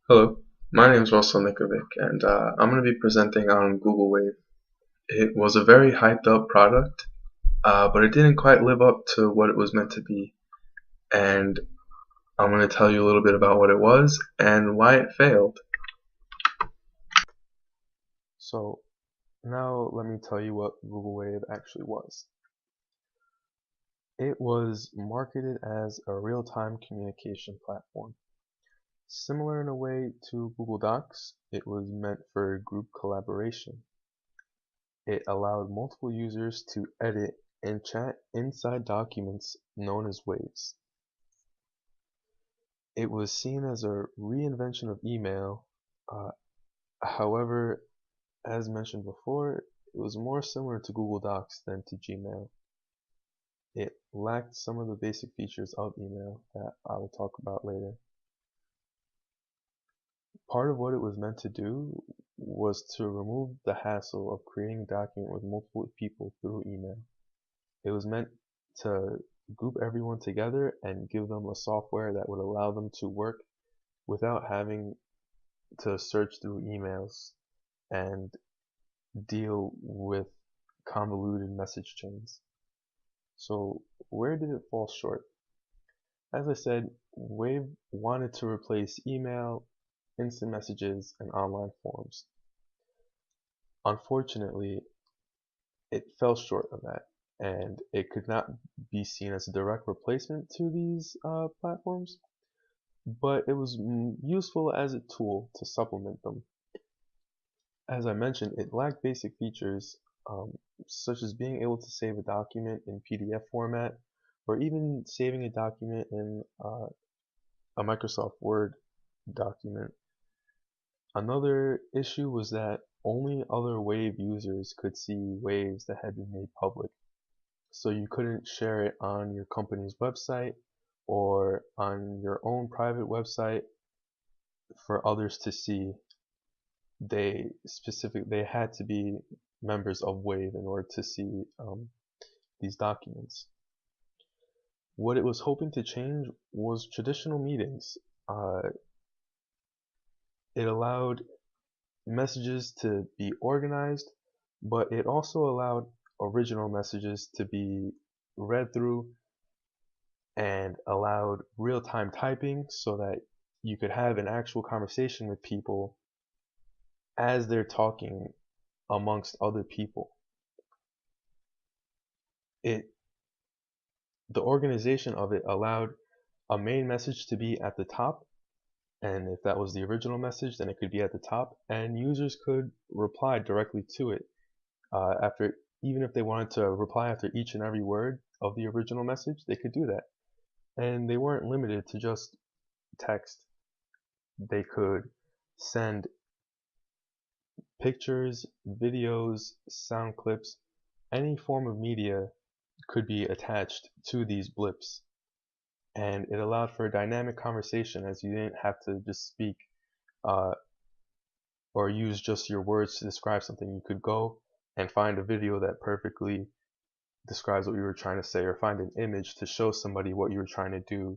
Hello, my name is Russell Nikovic, and I'm going to be presenting on Google Wave. It was a very hyped up product, but it didn't quite live up to what it was meant to be. And I'm going to tell you a little bit about what it was and why it failed. So, now let me tell you what Google Wave actually was. It was marketed as a real-time communication platform. Similar in a way to Google Docs, it was meant for group collaboration. It allowed multiple users to edit and chat inside documents known as waves. It was seen as a reinvention of email. Uh, However, as mentioned before, it was more similar to Google Docs than to Gmail. It lacked some of the basic features of email that I will talk about later. Part of what it was meant to do was to remove the hassle of creating a document with multiple people through email. It was meant to group everyone together and give them a software that would allow them to work without having to search through emails and deal with convoluted message chains. So where did it fall short? As I said, Wave wanted to replace email, instant messages, and online forums. Unfortunately, it fell short of that, and it could not be seen as a direct replacement to these platforms, but it was useful as a tool to supplement them. As I mentioned, it lacked basic features such as being able to save a document in PDF format, or even saving a document in a Microsoft Word document. Another issue was that only other Wave users could see waves that had been made public. So you couldn't share it on your company's website or on your own private website for others to see. They had to be members of Wave in order to see these documents. What it was hoping to change was traditional meetings. It allowed messages to be organized, but it also allowed original messages to be read through and allowed real-time typing so that you could have an actual conversation with people as they're talking amongst other people. It The organization of it allowed a main message to be at the top, and if that was the original message, then it could be at the top, and users could reply directly to it after, even if they wanted to reply after each and every word of the original message, they could do that. And they weren't limited to just text. They could send pictures, videos, sound clips, any form of media could be attached to these blips. And it allowed for a dynamic conversation, as you didn't have to just speak uh, or use just your words to describe something. You could go and find a video that perfectly describes what you were trying to say, or find an image to show somebody what you were trying to do.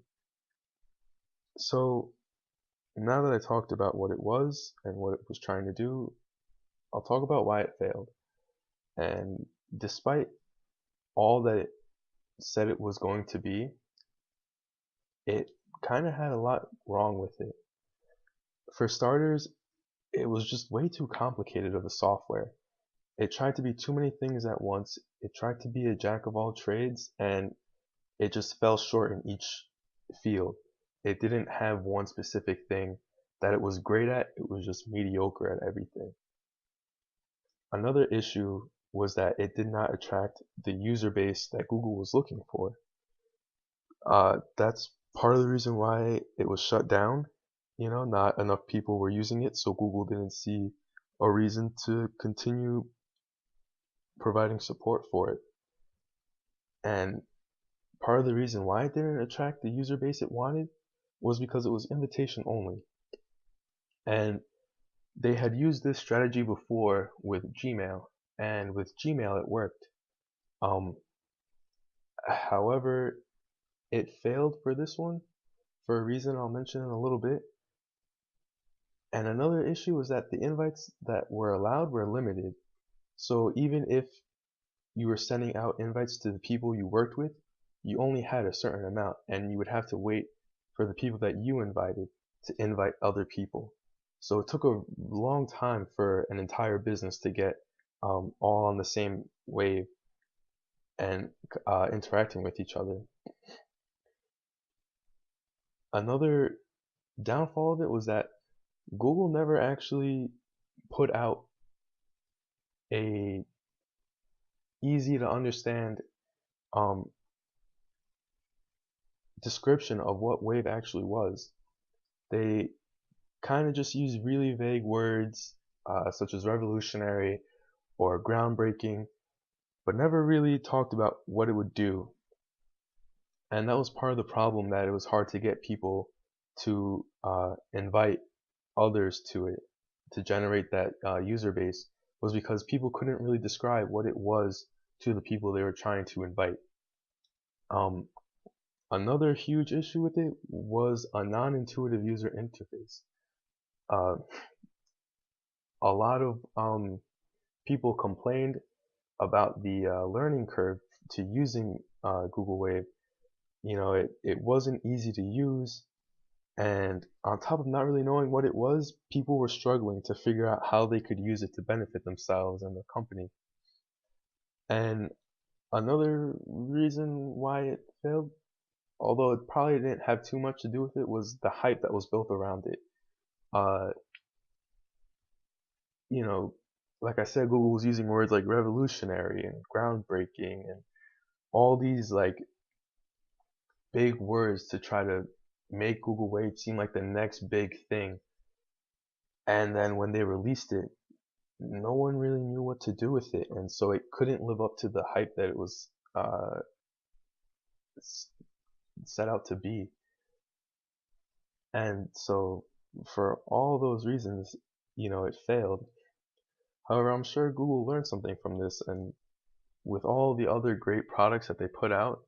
So now that I talked about what it was and what it was trying to do, I'll talk about why it failed. And despite all that it said it was going to be, it kind of had a lot wrong with it. For starters, it was just way too complicated of a software. It tried to be too many things at once. It tried to be a jack of all trades, and it just fell short in each field. It didn't have one specific thing that it was great at. It was just mediocre at everything. Another issue was that it did not attract the user base that Google was looking for. That's part of the reason why it was shut down. Not enough people were using it, so Google didn't see a reason to continue providing support for it. And part of the reason why it didn't attract the user base it wanted was because it was invitation only. And they had used this strategy before with Gmail, and with Gmail it worked. However, it failed for this one for a reason I'll mention in a little bit. And another issue was that the invites that were allowed were limited. So even if you were sending out invites to the people you worked with, you only had a certain amount, and you would have to wait for the people that you invited to invite other people. So it took a long time for an entire business to get all on the same wave and interacting with each other. Another downfall of it was that Google never actually put out a easy to understand um, description of what Wave actually was. They kind of just used really vague words such as revolutionary or groundbreaking, but never really talked about what it would do. And that was part of the problem, that it was hard to get people to invite others to it, to generate that user base, was because people couldn't really describe what it was to the people they were trying to invite. Um, Another huge issue with it was a non-intuitive user interface. Uh, a lot of people complained about the learning curve to using Google Wave. It wasn't easy to use, and on top of not really knowing what it was, people were struggling to figure out how they could use it to benefit themselves and the company. And another reason why it failed, although it probably didn't have too much to do with it, was the hype that was built around it. Uh, you know, like I said, Google was using words like revolutionary and groundbreaking and all these like big words to try to make Google Wave seem like the next big thing. And then when they released it, no one really knew what to do with it, and so it couldn't live up to the hype that it was set out to be. And so, for all those reasons, it failed. However, I'm sure Google learned something from this, and with all the other great products that they put out,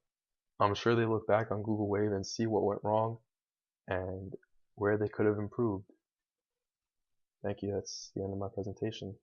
I'm sure they look back on Google Wave and see what went wrong and where they could have improved. Thank you. That's the end of my presentation.